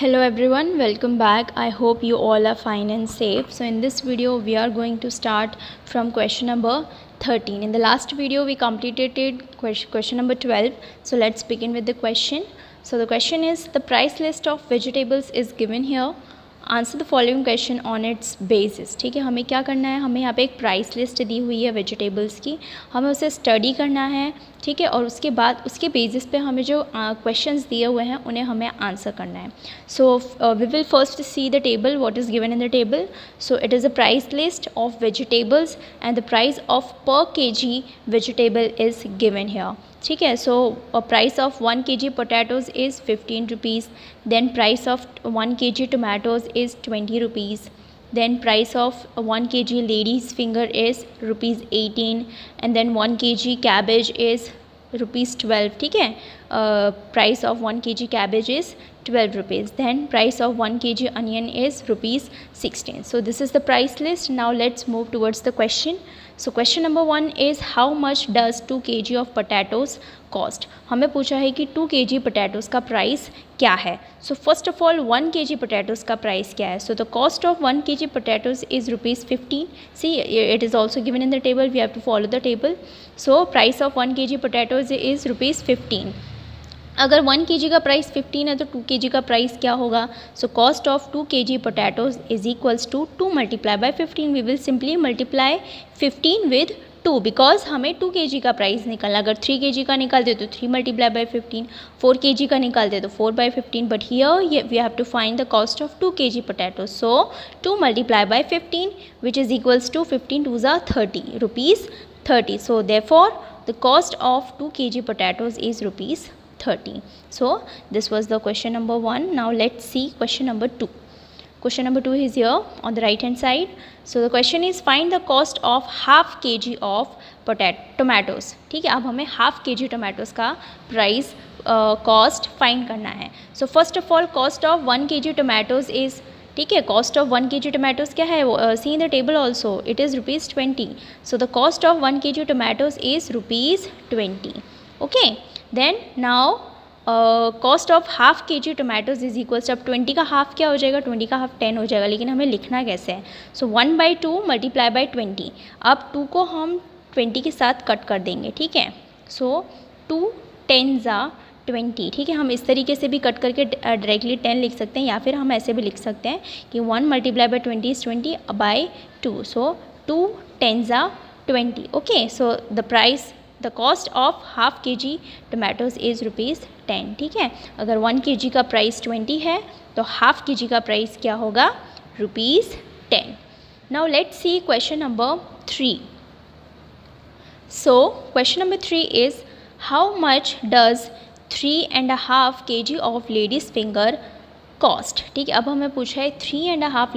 Hello everyone, welcome back. I hope you all are fine and safe. So in this video we are going to start from question number 13. In the last video we completed question number 12. So let's begin with the question. So the question is, the price list of vegetables is given here. Answer the following question on it's basis. ठीक है, हमें क्या करना है, हमें यहाँ पे एक प्राइस लिस्ट दी हुई है वेजिटेबल्स की, हमें उसे स्टडी करना है. ठीक है, और उसके बाद उसके बेसिस पे हमें जो क्वेश्चंस दिए हुए हैं उन्हें हमें आंसर करना है. So we will first see the table, what is given in the table. So it is a price list of vegetables and the price of per KG vegetable is given here. ठीक है, so price of 1 kg potatoes is 15 rupees, then price of 1 kg tomatoes is 20 rupees, then price of 1 kg lady's finger is rupees 18, and then 1 kg cabbage is rupees 12. ठीक है, price of 1 kg cabbage is 12 rupees, then price of 1 kg onion is rupees 16. So this is the price list. Now let's move towards the question. So question number 1 is, how much does 2 kg of potatoes cost. हमें पूछा है कि 2 kg potatoes का price क्या है. So first of all 1 kg potatoes का price क्या है. So the cost of 1 kg potatoes is rupees 15. See, it is also given in the table, we have to follow the table. So price of 1 kg potatoes is rupees 15. अगर 1 kg का price 15 है तो 2 kg का price क्या होगा. So cost of 2 kg potatoes is equals to 2 multiply by 15. We will simply multiply 15 with 2 because हमें 2 kg का price निकालना. अगर 3 kg का निकालते तो 3 मल्टीप्लाई बाय 15, 4 kg का निकालते तो 4 by 15, but here we have to find the cost of 2 kg potatoes. So 2 multiply by 15 which is equals to 15 2 ज़ा 30 rupees 30. So therefore the cost of 2 kg potatoes is rupees 30. So this was the question number 1. Now let's see question number 2. Question number 2 is here on the right hand side. So the question is, find the cost of half kg of tomatoes. ठीक है, अब हमें half kg tomatoes का price cost find करना है. So first of all cost of 1 kg tomatoes is, ठीक है, cost of 1 kg tomatoes क्या है, see in the table also, it is rupees 20. So the cost of 1 kg tomatoes is rupees 20. Okay, then now cost of half kg tomatoes is equals, अब 20 का half क्या हो जाएगा, 20 का half 10 हो जाएगा, लेकिन हमें लिखना कैसे है. सो 1/2 मल्टीप्लाई बाई 20. अब 2 को हम 20 के साथ कट कर देंगे. ठीक है, सो 2 10 ज़ा 20. ठीक है, हम इस तरीके से भी कट करके डायरेक्टली 10 लिख सकते हैं, या फिर हम ऐसे भी लिख सकते हैं कि 1 मल्टीप्लाई बाई 20 इज़ 20 बाई 2. सो 2 10 ज़ा 20. Okay, so the price, the cost of half kg tomatoes is rupees 10. ठीक है, अगर 1 kg का प्राइस 20 है तो हाफ kg का प्राइस क्या होगा, rupees 10. Now let's see question number 3. So question number 3 is, how much does 3.5 kg of ladies finger cost. ठीक है, अब हमें पूछा है 3.5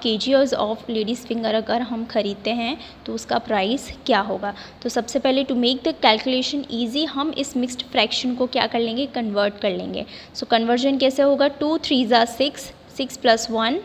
kg ऑफ लेडीज़ फिंगर अगर हम ख़रीदते हैं तो उसका प्राइस क्या होगा. तो सबसे पहले to make the calculation easy, हम इस मिक्स्ड फ्रैक्शन को क्या कर लेंगे, कन्वर्ट कर लेंगे. सो कन्वर्जन कैसे होगा, 2 3 ज़ा 6, 6 + 1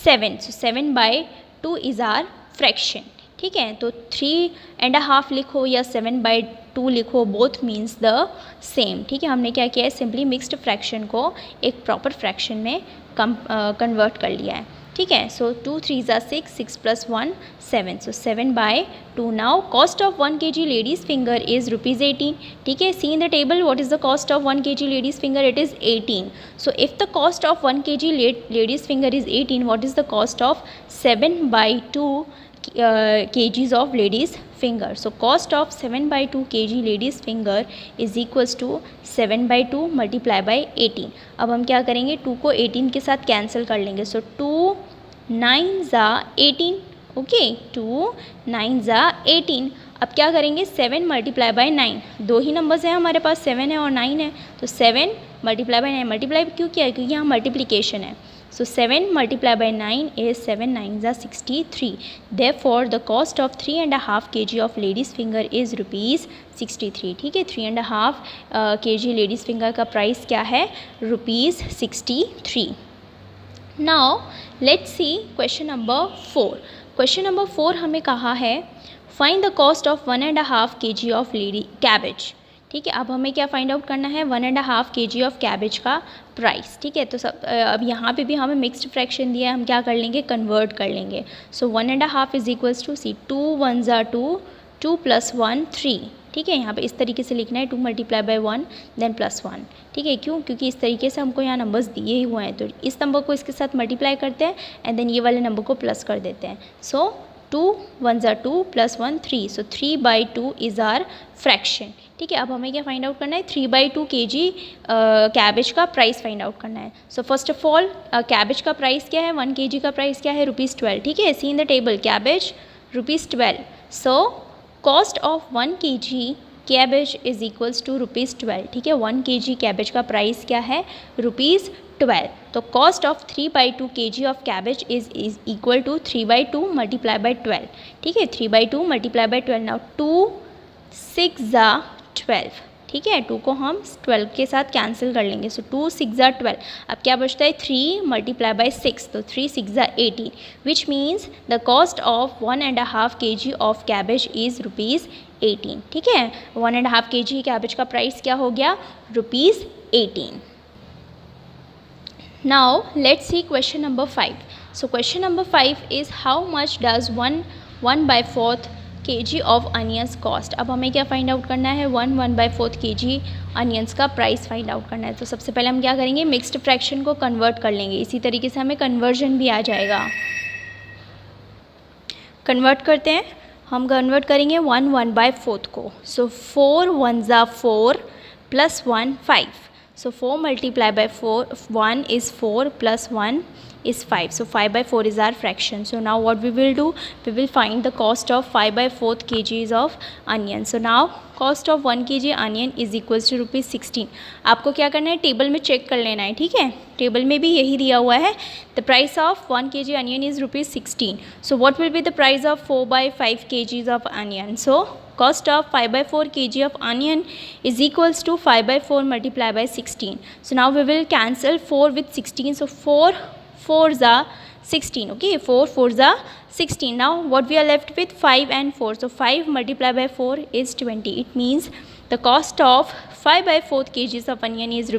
7. So 7/2 is are fraction. ठीक है, तो 3.5 लिखो या 7/2 लिखो, बोथ मीन्स द सेम. ठीक है, हमने क्या किया है, सिंपली मिक्स्ड फ्रैक्शन को एक प्रॉपर फ्रैक्शन में कन्वर्ट कर लिया है. ठीक है, सो 2 3 ज़ा 6, 6 + 1 7. So 7/2. Now cost of 1 kg ladies finger is rupees 18. ठीक है, see in the table, what is the cost of 1 kg ladies finger, it is 18. So if the cost of 1 kg ladies finger is 18, what is the cost of 7/2 kgs of ladies finger. So cost of 7/2 kg ladies finger is equals to 7/2 multiply by 18. अब हम क्या करेंगे, 2 को 18 के साथ cancel कर लेंगे. सो 2 9 ज़ा 18. ओके, 2 9 ज़ा 18. अब क्या करेंगे, 7 मल्टीप्लाई बाई 9. दो ही नंबर्स हैं हमारे पास, 7 है और 9 है. तो 7 मल्टीप्लाई बाई 9, मल्टीप्लाई क्यों किया है, क्योंकि यहाँ मल्टीप्लिकेशन है. So 7 multiplied by 9 is 7 9 ज़ा 63. Therefore the cost of 3.5 kg of ladies finger is rupees 63. ठीक है, 3.5 kg ladies finger का प्राइस क्या है, rupees 63. Now let's see question number 4. Question number 4 हमें कहा है, find the cost of 1.5 kg of lady cabbage. ठीक है। अब हमें क्या फाइंड आउट करना है, 1.5 kg ऑफ कैबेज का प्राइस। ठीक है, तो सब अब यहाँ पे भी हमें मिक्स्ड फ्रैक्शन दिया है, हम क्या कर लेंगे, कन्वर्ट कर लेंगे। सो 1.5 इज इक्वल्स टू, सी 2 1 ज़ा 2, 2 + 1 3। ठीक है, यहाँ पे इस तरीके से लिखना है, 2 × 1 देन +1। ठीक है, क्यों, क्योंकि इस तरीके से हमको यहाँ नंबर्स दिए ही हुए हैं, तो इस नंबर को इसके साथ मल्टीप्लाई करते हैं एंड देन ये वाले नंबर को प्लस कर देते हैं। सो 2 1 ज़ा 2 + 1 3, सो 3/2 इज़ आर फ्रैक्शन। ठीक है, अब हमें क्या फाइंड आउट करना है, 3/2 kg कैबेज का प्राइस फाइंड आउट करना है। So first of all cabbage का प्राइस क्या है, 1 kg का प्राइस क्या है, ₹12। ठीक है, see in the table, cabbage ₹12। So cost of 1 kg cabbage is equals to ₹12। ठीक है, 1 kg कैबेज का प्राइस क्या है, ₹12। तो cost of 3/2 kg of cabbage is equal to 3/2 × 12। ठीक है, 3/2 × 12। नाउ 2 6 ज़ा 12। ठीक है, 2 को हम 12 के साथ कैंसिल कर लेंगे। सो 2 6 ज़ा 12। अब क्या बचता है, 3 × 6, तो 3 6 ज़ा 18, which means the cost of 1.5 kg of cabbage is ₹18। ठीक है, 1.5 kg कैबेज का प्राइस क्या हो गया, ₹18। Now let's see question number 5. So question number 5 is how much does 1/4 kg of onions cost. अब हमें क्या फाइंड आउट करना है, 1/4 kg अनियंस का प्राइस फाइंड आउट करना है। तो सबसे पहले हम क्या करेंगे, मिक्स्ड फ्रैक्शन को कन्वर्ट कर लेंगे, इसी तरीके से हमें कन्वर्जन भी आ जाएगा। कन्वर्ट करते हैं, हम कन्वर्ट करेंगे 1/4 को। सो 4 1 ज़ा 4 + 1 5। So 4 × 4, 1 is 4 + 1 is 5. So 5/4 is our fraction. So now what we will do, we will find the cost of 5/4 kgs of onion. So now cost of 1 kg onion is equals to ₹16. आपको क्या करना है, table में check कर लेना है। ठीक है, टेबल में भी यही दिया हुआ है, the price of 1 kg onion is ₹16. So what will be the price of 4/5 kgs of onion? So cost of 5/4 kg of onion is equals to 5/4 × 16. So now we will cancel 4 with 16. So 4 4 ज़ा 16. Okay, 4 4 ज़ा 16. Now what we are left with, 5 and 4. So 5 × 4 is 20. It means the cost of 5/4 kgs of onion is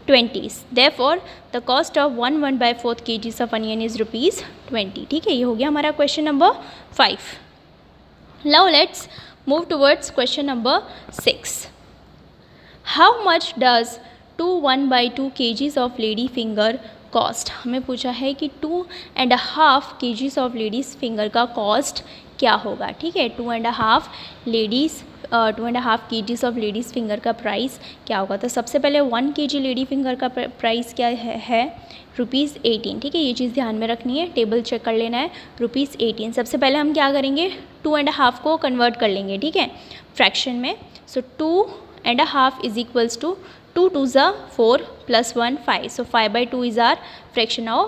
₹20. Therefore the cost of 1/4 kgs of onion is ₹20. ठीक है, ये हो गया हमारा question number 5. Now let's move towards question number 6. How much does 2 1/2 kgs of lady finger cost? हमें पूछा है कि 2.5 kgs of ladies finger का cost क्या होगा। ठीक है, 2.5 kgs ऑफ लेडीज़ फिंगर का प्राइस क्या होगा। तो सबसे पहले 1 kg लेडी फिंगर का प्राइस क्या है, ₹18। ठीक है, ये चीज़ ध्यान में रखनी है, टेबल चेक कर लेना है, ₹18। सबसे पहले हम क्या करेंगे, 2.5 को कन्वर्ट कर लेंगे। ठीक है, फ्रैक्शन में। सो 2.5 इज इक्वल्स टू 2 2 ज़ा 4 + 1 5. So 5/2 is our fraction. Now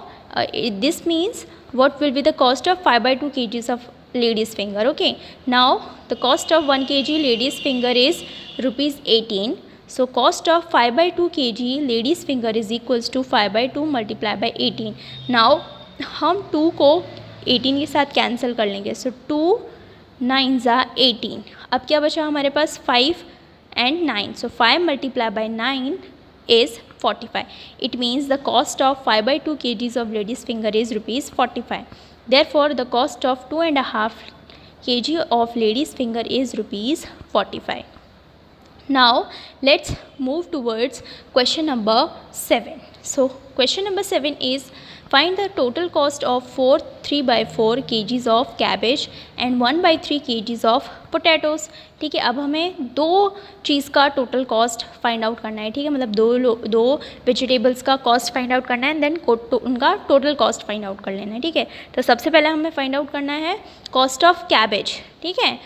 this means what will be the cost of 5/2 kgs of ladies finger. Okay, now the cost of 1 kg ladies finger is ₹18. So cost of 5/2 kg ladies finger is equals to 5/2 × 18. Now हम 2 को 18 के साथ cancel कर लेंगे। सो 2 9 ज़ा 18. अब क्या बचा हमारे पास, 5 and 9. So 5 × 9 is 45. It means the cost of 5/2 kgs of ladies finger is ₹45. Therefore the cost of 2.5 kg of ladies finger is ₹45. Now let's move towards question number 7. So question number 7 is find the total cost of 3/4 kgs of cabbage and 1/3 kgs of potatoes. ठीक है, अब हमें दो चीज़ का total cost find out करना है। ठीक है, मतलब दो वेजिटेबल्स का कॉस्ट फाइंड आउट करना है एंड देन उनका टोटल कॉस्ट फाइंड आउट कर लेना है। ठीक है, तो सबसे पहले हमें फाइंड आउट करना है कॉस्ट ऑफ कैबेज। ठीक है,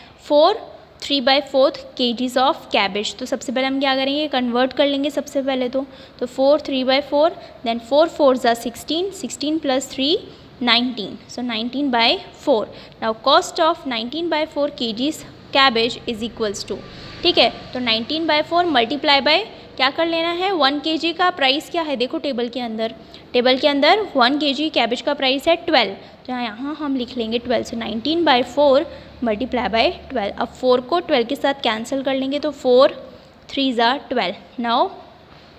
3/4 kgs ऑफ कैबेज। तो सबसे पहले हम क्या करेंगे, कन्वर्ट कर लेंगे सबसे पहले। तो 4 3/4, देन 4 4 ज़ा 16, 16 + 3 19. So 19/4. Now cost of 19/4 kgs cabbage is equals to, ठीक है, तो 19/4 मल्टीप्लाई बाय क्या कर लेना है, 1 kg का प्राइस क्या है, देखो टेबल के अंदर 1 kg कैबेज का प्राइस है 12, तो यहाँ हम लिख लेंगे 12। सो 19/4 मल्टीप्लाई बाय 12। अब 4 को 12 के साथ कैंसिल कर लेंगे तो 4 3 ज़ा 12. Now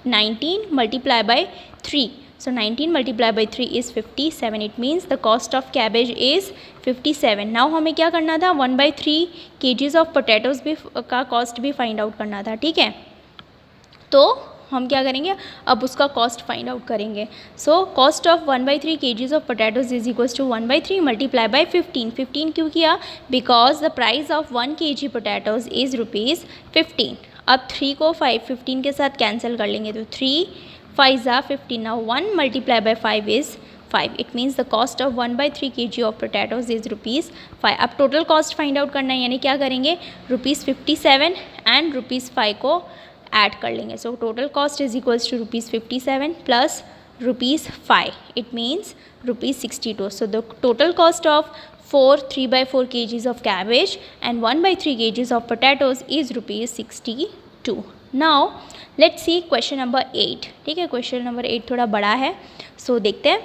19 multiply by 3. So 19 multiply by 3 is 57. It means the cost of cabbage is 57. Now हमें क्या करना था, 1/3 kgs of potatoes भी का कॉस्ट भी फाइंड आउट करना था. ठीक है, तो हम क्या करेंगे, अब उसका कॉस्ट फाइंड आउट करेंगे. So cost of 1/3 kgs of potatoes is equals to 1/3 multiply by 15. 15 क्यों किया, because the price of 1 kg potatoes is ₹15. अब 3 को 15 के साथ कैंसिल कर लेंगे, तो 3 5 ज़ा 15. Now 1 multiply by 5 is 5. It means the cost of 1/3 kg of potatoes is ₹5. अब टोटल कॉस्ट फाइंड आउट करना है, यानी क्या करेंगे, ₹57 एंड ₹5 को ऐड कर लेंगे. So total cost is equals to ₹57 plus ₹5. It means ₹62. So the total cost of 3/4 kgs of cabbage and 1/3 kgs of potatoes is ₹62. Now let's see question number 8. ठीक है, क्वेश्चन नंबर 8 थोड़ा बड़ा है, सो देखते हैं.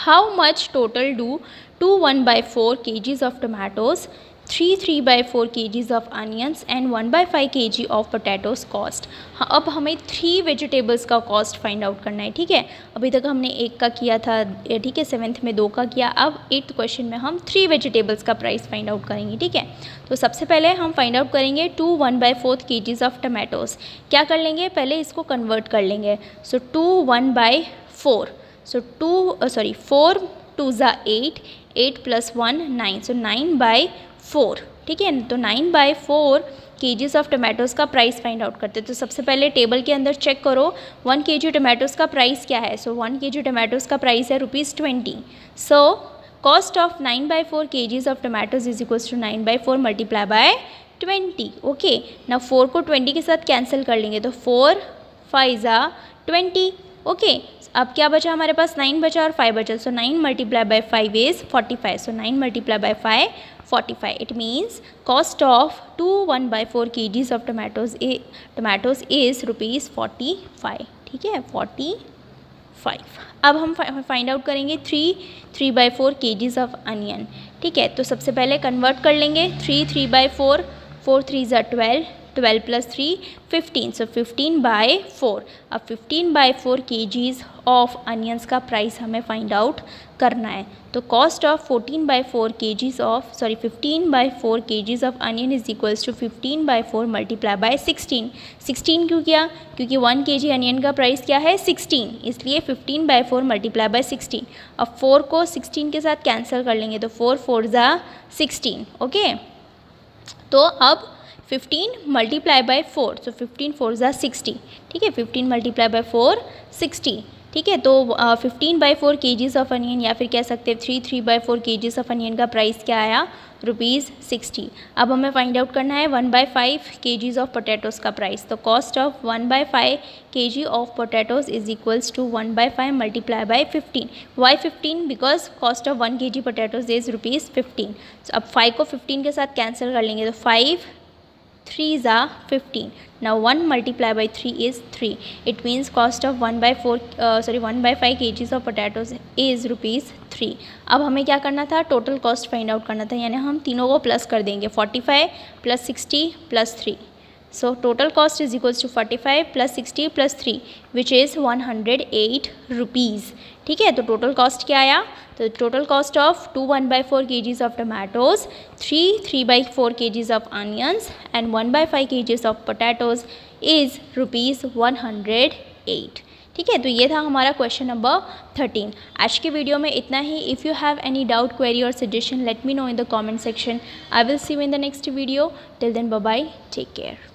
How much total do 2 1/4 kgs of tomatoes, 3 3/4 kgs of onions and 1/5 kg of potatoes cost? हाँ, अब हमें 3 वेजिटेबल्स का कॉस्ट फाइंड आउट करना है. ठीक है, अभी तक हमने 1 का किया था, ठीक है, 7th में 2 का किया. अब 8th क्वेश्चन में हम 3 वेजिटेबल्स का प्राइस फाइंड आउट करेंगे. ठीक है, तो सबसे पहले हम फाइंड आउट करेंगे 2 1/4 kgs ऑफ टमाटोज़. क्या कर लेंगे, पहले इसको कन्वर्ट कर लेंगे. सो 2 1/4. सो 4 2 ज़ा 8, 8 + 1 9. सो 9/4. ठीक है, तो 9/4 kgs ऑफ टमाटोज़ का प्राइस फाइंड आउट करते हैं. तो सबसे पहले टेबल के अंदर चेक करो 1 kg टमाटोज़ का प्राइस क्या है. सो 1 kg टमाटोज़ का प्राइस है ₹20. सो cost of 9/4 kgs of tomatoes is equals to 9/4 multiply by 20. Okay, ना 4 को 20 के साथ कैंसिल कर लेंगे, तो 4 5 ज़ा 20. ओके, अब क्या बचा हमारे पास, 9 बचा और 5 बचा. सो 9 multiply by 5 is 45. So 9 multiply by 5 45. It means cost of 2 1/4 kgs of tomatoes is ₹45. ठीक है, 45. अब हम फाइंड आउट करेंगे 3 3/4 kgs ऑफ अनियन. ठीक है, तो सबसे पहले कन्वर्ट कर लेंगे 3 3/4. 4 3 ज़ा 12, 12 + 3 15. सो 15/4. अब 15/4 kgs ऑफ अनियंस का प्राइस हमें फाइंड आउट करना है. तो cost of 15/4 kgs of onion is equals to 15/4 multiply by 16. 16 क्यों किया, क्योंकि 1 kg अनियन का प्राइस क्या है, 16, इसलिए 15/4 मल्टीप्लाई बाय 16. अब 4 को 16 के साथ कैंसिल कर लेंगे, तो 4 4 ज़ा 16. ओके, तो अब 15 मल्टीप्लाई बाय 4. सो 15 4 ज़ा 60. ठीक है, 15 मल्टीप्लाई बाय 4 60. ठीक है, तो 15/4 kgs ऑफ अनियन, या फिर कह सकते हैं 3 3/4 kgs ऑफ अनियन का प्राइस क्या आया, ₹60. अब हमें फाइंड आउट करना है 1/5 kgs ऑफ पोटैटोज़ का प्राइस. तो cost of 1/5 kg of potatoes is equals to 1/5 multiply by 15. Why 15, because cost of 1 kg potatoes is ₹15. So, अब 5 को 15 के साथ कैंसिल कर लेंगे, तो 5 3 ज़ा 15. Now 1 multiplied by 3 is 3. It means cost of 1/5 kgs of potatoes is ₹3. अब हमें क्या करना था, टोटल कॉस्ट फाइंड आउट करना था, यानी हम तीनों को प्लस कर देंगे, 45 + 60 + 3. So total cost is equals to 45 + 60 + 3 which is 108 rupees. ठीक है, तो टोटल कॉस्ट क्या आया, तो total cost of 2 1/4 kgs of tomatoes, 3 3/4 kgs ऑफ onions and 1/5 kgs of potatoes is ₹108. ठीक है, तो ये था हमारा क्वेश्चन नंबर 13. आज के वीडियो में इतना ही. If you have any doubt, query और suggestion, let me know in the comment section. I will see you in the next video. Till then, bye bye, take care.